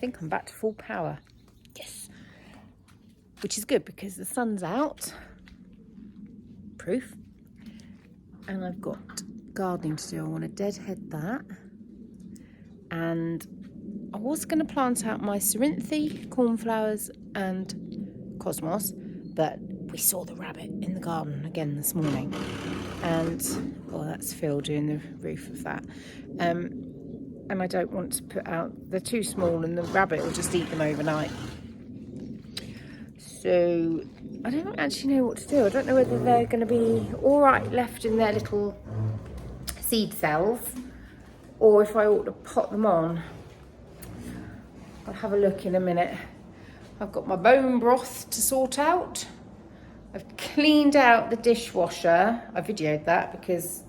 think I'm back to full power. Yes. Which is good because the sun's out. Proof. And I've got gardening to do. I want to deadhead that. And I was going to plant out my Cerinthe, cornflowers and cosmos, but we saw the rabbit in the garden again this morning. And, well, that's Phil doing the roof of that. And I don't want to put out, they're too small and the rabbit will just eat them overnight. So I don't actually know what to do. I don't know whether they're going to be all right left in their little seed cells or if I ought to pot them on. I'll have a look in a minute. I've got my bone broth to sort out. I've cleaned out the dishwasher. I videoed that because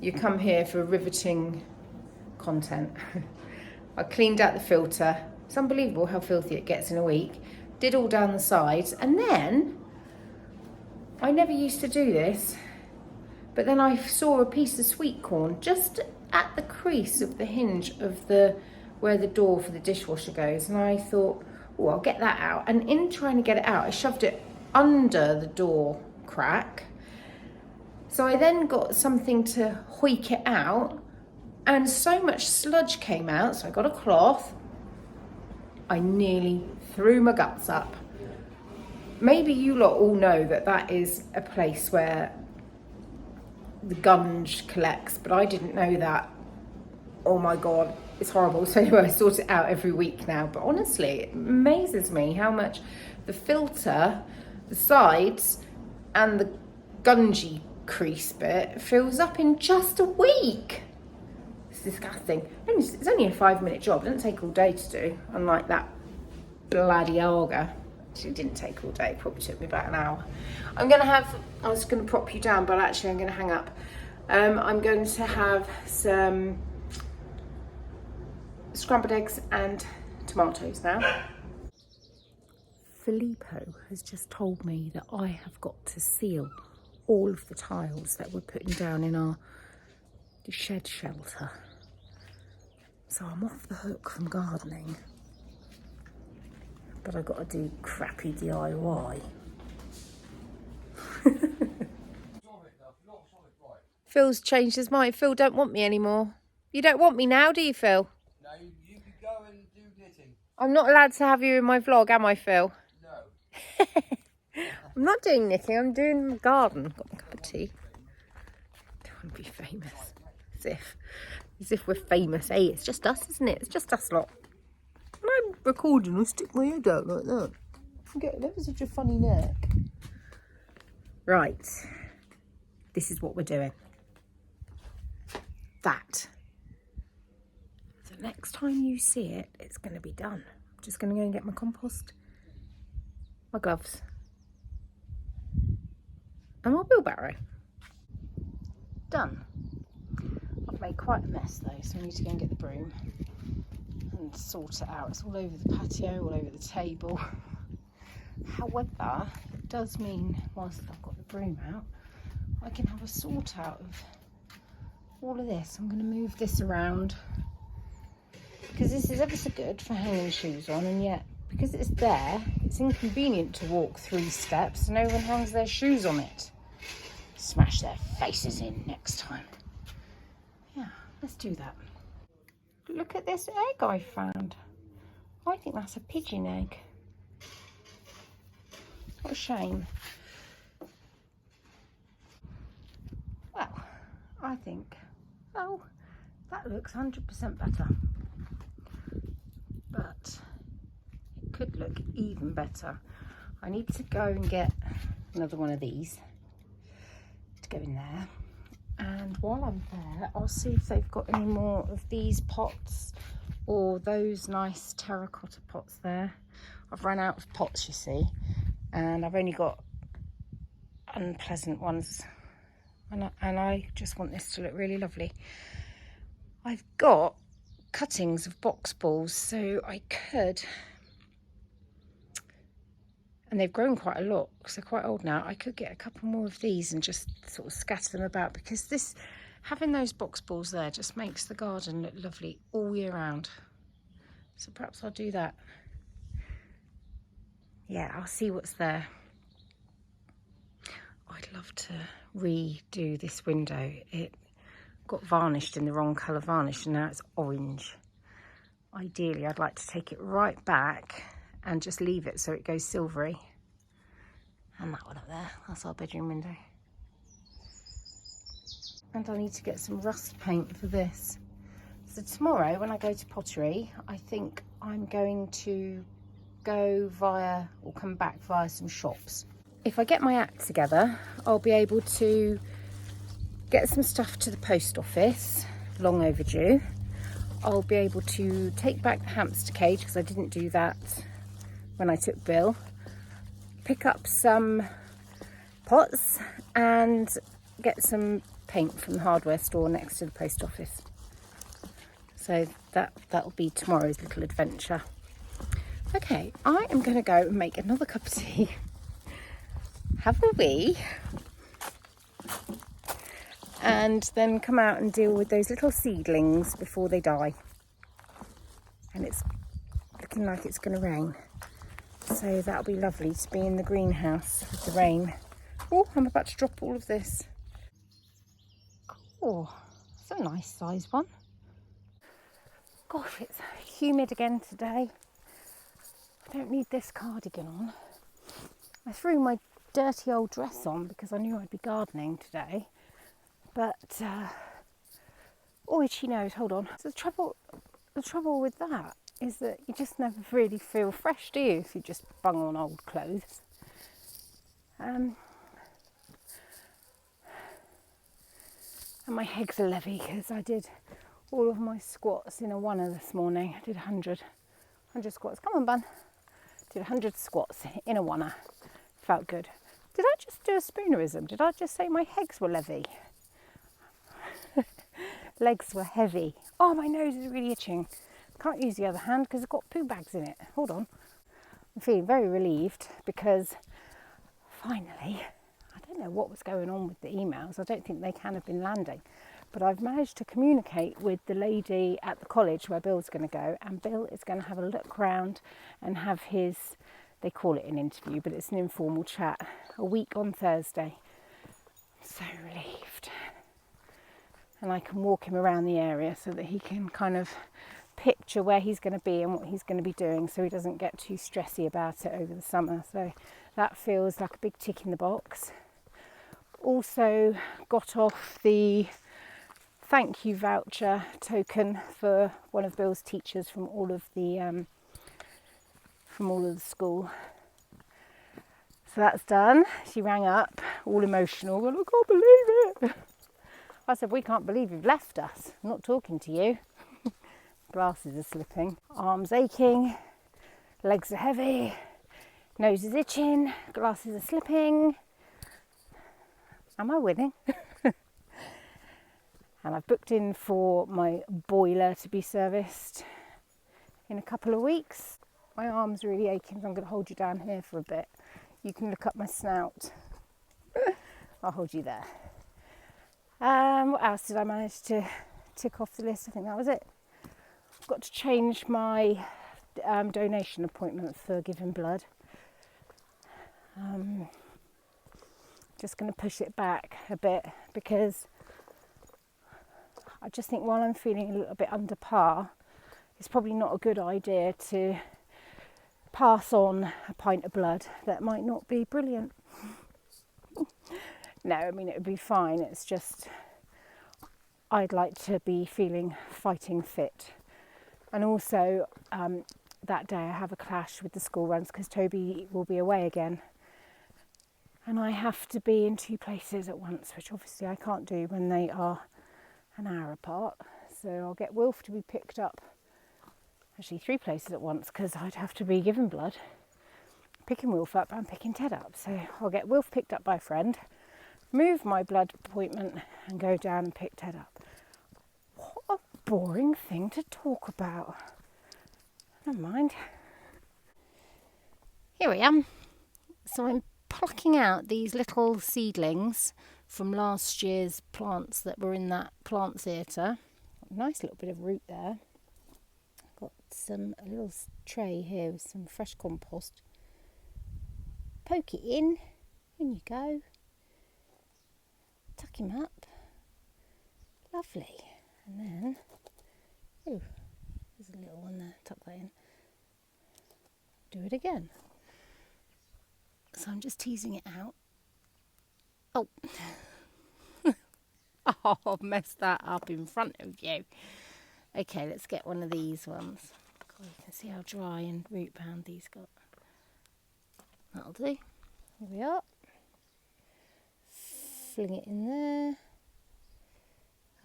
you come here for riveting content. I cleaned out the filter. It's unbelievable how filthy it gets in a week. Did all down the sides, and then I never used to do this, but then I saw a piece of sweet corn just at the crease of the hinge of where the door for the dishwasher goes, and I thought, oh, I'll get that out. And in trying to get it out, I shoved it under the door crack. So I then got something to hoik it out, and so much sludge came out, so I got a cloth. I nearly threw my guts up. Maybe you lot all know that is a place where the gunge collects, but I didn't know that. Oh my God, it's horrible. So anyway, I sort it out every week now. But honestly, it amazes me how much the filter, the sides, and the gungy crease bit fills up in just a week. It's disgusting. It's only a 5-minute job. It doesn't take all day to do, unlike that bloody alga. Actually, it didn't take all day. It probably took me about an hour. I was going to prop you down, but actually I'm going to hang up. I'm going to have some scrambled eggs and tomatoes now. Filippo has just told me that I have got to seal all of the tiles that we're putting down in our shed shelter. So I'm off the hook from gardening. But I've got to do crappy DIY. Phil's changed his mind. Phil don't want me anymore. You don't want me now, do you, Phil? No, you could go and do knitting. I'm not allowed to have you in my vlog, am I, Phil? No. I'm not doing knitting, I'm doing my garden. Got my cup of tea. Don't want to be famous. As if we're famous. Hey, it's just us, isn't it? It's just us lot. When I'm recording, I stick my head out like that. I get ever such a funny neck. Right. This is what we're doing. That. The next time you see it, it's going to be done. I'm just going to go and get my compost, my gloves, and my wheelbarrow. Done. I've made quite a mess though, so I need to go and get the broom and sort it out. It's all over the patio, all over the table. However, it does mean whilst I've got the broom out, I can have a sort out of all of this. I'm going to move this around because this is ever so good for hanging shoes on, and yet because it's there, it's inconvenient to walk 3 steps, so no one hangs their shoes on it. Smash their faces in next time. Yeah, let's do that. Look at this egg I found. I think that's a pigeon egg. What a shame. Well, I think, oh, that looks 100% better. But it could look even better. I need to go and get another one of these to go in there. And while I'm there, I'll see if they've got any more of these pots or those nice terracotta pots there. I've run out of pots, you see, and I've only got unpleasant ones. And I just want this to look really lovely. I've got cuttings of box balls, so I could, and they've grown quite a lot because they're quite old now. I could get a couple more of these and just sort of scatter them about, because this, having those box balls there just makes the garden look lovely all year round. So perhaps I'll do that. Yeah, I'll see what's there. I'd love to redo this window. It got varnished in the wrong colour varnish and now it's orange. Ideally, I'd like to take it right back and just leave it so it goes silvery. And that one up there, that's our bedroom window. And I need to get some rust paint for this. So tomorrow when I go to pottery, I think I'm going to go via or come back via some shops. If I get my act together, I'll be able to get some stuff to the post office, long overdue. I'll be able to take back the hamster cage because I didn't do that when I took Bill. Pick up some pots and get some paint from the hardware store next to the post office. So that'll be tomorrow's little adventure. Okay, I am going to go and make another cup of tea, have a wee, and then come out and deal with those little seedlings before they die. And it's looking like it's going to rain. So that'll be lovely to be in the greenhouse with the rain. Oh, I'm about to drop all of this. Oh, it's a nice size one. Gosh, it's humid again today. I don't need this cardigan on. I threw my dirty old dress on because I knew I'd be gardening today. But, oh, itchy nose, hold on. So the trouble with that is that you just never really feel fresh, do you, if you just bung on old clothes. And my legs are heavy because I did all of my squats in a oneer this morning. I did 100 squats. Come on, bun. Did 100 squats in a oneer. Felt good. Did I just do a spoonerism? Did I just say my legs were heavy? Legs were heavy. Oh, my nose is really itching. Can't use the other hand because it's got poo bags in it. Hold on. I'm feeling very relieved because finally, I don't know what was going on with the emails. I don't think they can have been landing. But I've managed to communicate with the lady at the college where Bill's going to go. And Bill is going to have a look round and have his, they call it an interview, but it's an informal chat, a week on Thursday. I'm so relieved. And I can walk him around the area so that he can kind of picture where he's going to be and what he's going to be doing so he doesn't get too stressy about it over the summer. So that feels like a big tick in the box. Also got off the thank you voucher token for one of Bill's teachers from all of the school. So that's done. She rang up all emotional, going, I can't believe it. I said, we can't believe you've left us. I'm not talking to you. Glasses are slipping. Arms aching. Legs are heavy. Nose is itching. Glasses are slipping. Am I winning? And I've booked in for my boiler to be serviced in a couple of weeks. My arm's really aching, so I'm going to hold you down here for a bit. You can look up my snout. I'll hold you there. What else did I manage to tick off the list? I think that was it. I've got to change my donation appointment for giving blood. Just going to push it back a bit because I just think while I'm feeling a little bit under par, it's probably not a good idea to pass on a pint of blood that might not be brilliant. No, I mean, it would be fine. It's just I'd like to be feeling fighting fit. And also that day I have a clash with the school runs because Toby will be away again. And I have to be in 2 places at once, which obviously I can't do when they are an hour apart. So I'll get Wilf to be picked up, actually 3 places at once because I'd have to be giving blood, picking Wilf up and picking Ted up. So I'll get Wilf picked up by a friend, move my blood appointment and go down and pick Ted up. What a boring thing to talk about. Never mind. Here we are. So I'm plucking out these little seedlings from last year's plants that were in that plant theatre. Nice little bit of root there. Got a little tray here with some fresh compost. Poke it in. In you go. Tuck him up. Lovely. And then, oh, there's a little one there. Tuck that in. Do it again. So I'm just teasing it out. Oh. Oh, I've messed that up in front of you. Okay, let's get one of these ones. God, you can see how dry and root bound these got. That'll do. Here we are. Fling it in there.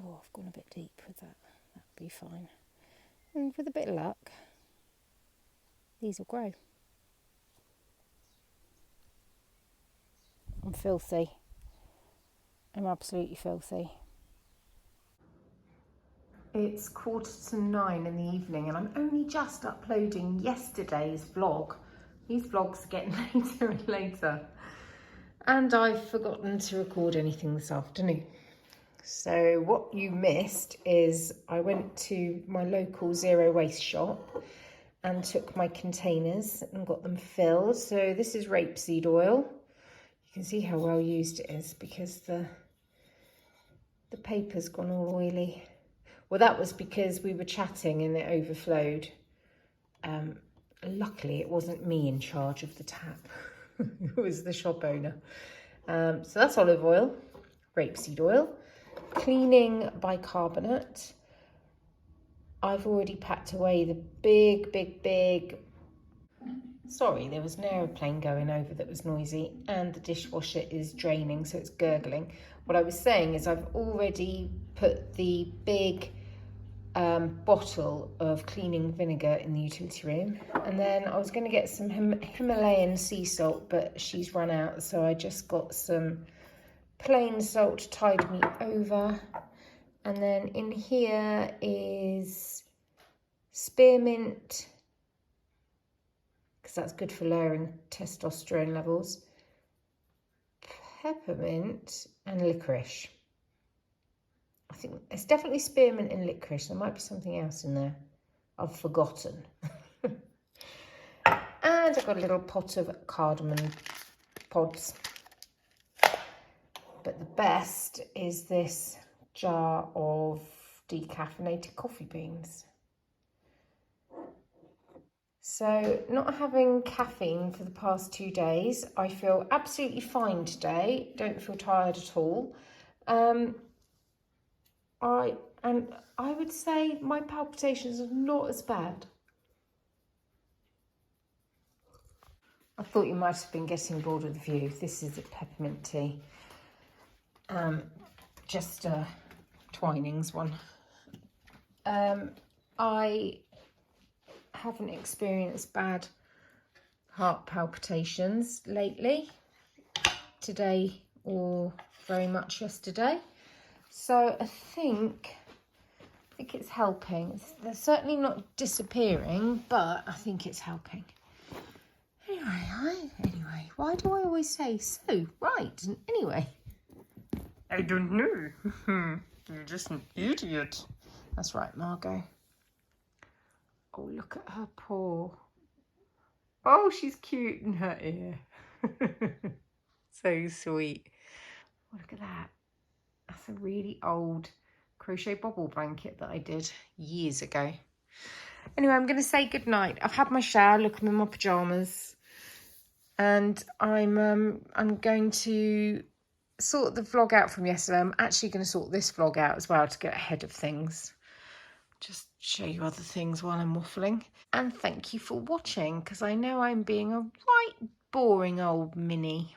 Oh, I've gone a bit deep with that. That'll be fine. And with a bit of luck, these will grow. I'm filthy. I'm absolutely filthy. It's 9:15 in the evening and I'm only just uploading yesterday's vlog. These vlogs are getting later and later. And I've forgotten to record anything this afternoon. So what you missed is I went to my local zero waste shop and took my containers and got them filled. So this is rapeseed oil. You can see how well used it is because the paper's gone all oily. Well, that was because we were chatting and it overflowed. Luckily, it wasn't me in charge of the tap. It was the shop owner. So that's olive oil, rapeseed oil, cleaning bicarbonate. I've already packed away the big... Sorry, there was an aeroplane going over that was noisy and the dishwasher is draining, so it's gurgling. What I was saying is I've already put the big bottle of cleaning vinegar in the utility room, and then I was going to get some Himalayan sea salt, but she's run out, so I just got some plain salt to tide me over. And then in here is spearmint, because that's good for lowering testosterone levels, peppermint and licorice. I think it's definitely spearmint and licorice. There might be something else in there I've forgotten. And I've got a little pot of cardamom pods. But the best is this jar of decaffeinated coffee beans. So not having caffeine for the past 2 days, I feel absolutely fine today. Don't feel tired at all. I would say my palpitations are not as bad. I thought you might have been getting bored of the view. This is a peppermint tea. Just a Twinings one. I haven't experienced bad heart palpitations lately, today or very much yesterday. So I think it's helping. They're certainly not disappearing, but I think it's helping. Anyway, why do I always say so? Right, and anyway. I don't know. You're just an idiot. That's right, Margot. Oh, look at her paw. Oh, she's cute in her ear. So sweet. Oh, look at that. That's a really old crochet bobble blanket that I did years ago. Anyway, I'm going to say goodnight. I've had my shower. Look, I'm in my pyjamas. And I'm going to sort the vlog out from yesterday. I'm actually going to sort this vlog out as well to get ahead of things. Just show you other things while I'm waffling. And thank you for watching, because I know I'm being a right boring old Minnie.